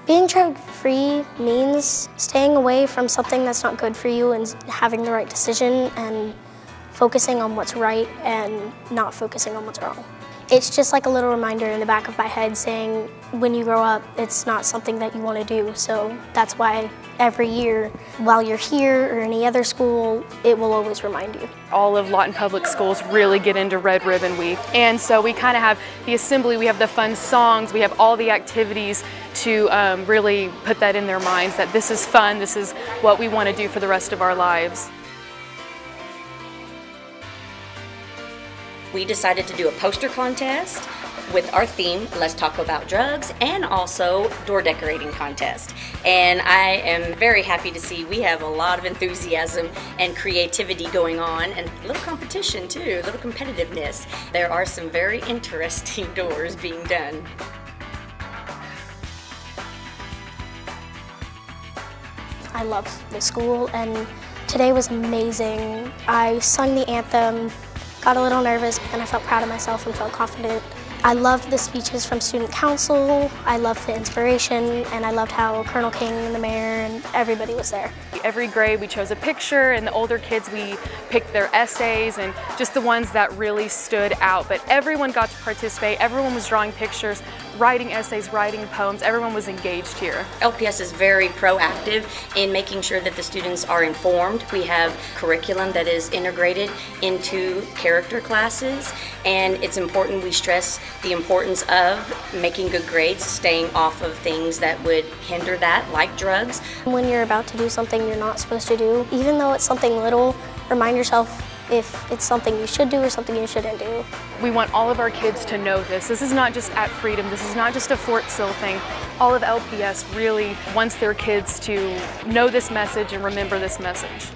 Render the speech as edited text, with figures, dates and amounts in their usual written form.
Being drug-free means staying away from something that's not good for you and having the right decision and focusing on what's right and not focusing on what's wrong. It's just like a little reminder in the back of my head saying when you grow up, it's not something that you want to do. So that's why every year, while you're here or any other school, it will always remind you. All of Lawton Public Schools really get into Red Ribbon Week. And so we kind of have the assembly, we have the fun songs, we have all the activities to really put that in their minds that this is fun, this is what we want to do for the rest of our lives. We decided to do a poster contest with our theme, Let's Talk About Drugs, and also door decorating contest. And I am very happy to see we have a lot of enthusiasm and creativity going on, and a little competition too, a little competitiveness. There are some very interesting doors being done. I love the school, and today was amazing. I sung the anthem, got a little nervous, but then I felt proud of myself and felt confident. I loved the speeches from student council, I loved the inspiration, and I loved how Colonel King and the mayor and everybody was there. Every grade we chose a picture, and the older kids we picked their essays and just the ones that really stood out. But everyone got to participate, everyone was drawing pictures, writing essays, writing poems, everyone was engaged here. LPS is very proactive in making sure that the students are informed. We have curriculum that is integrated into character classes, and it's important we stress the importance of making good grades, staying off of things that would hinder that, like drugs. When you're about to do something you're not supposed to do, even though it's something little, remind yourself if it's something you should do or something you shouldn't do. We want all of our kids to know this. This is not just at Freedom, this is not just a Fort Sill thing. All of LPS really wants their kids to know this message and remember this message.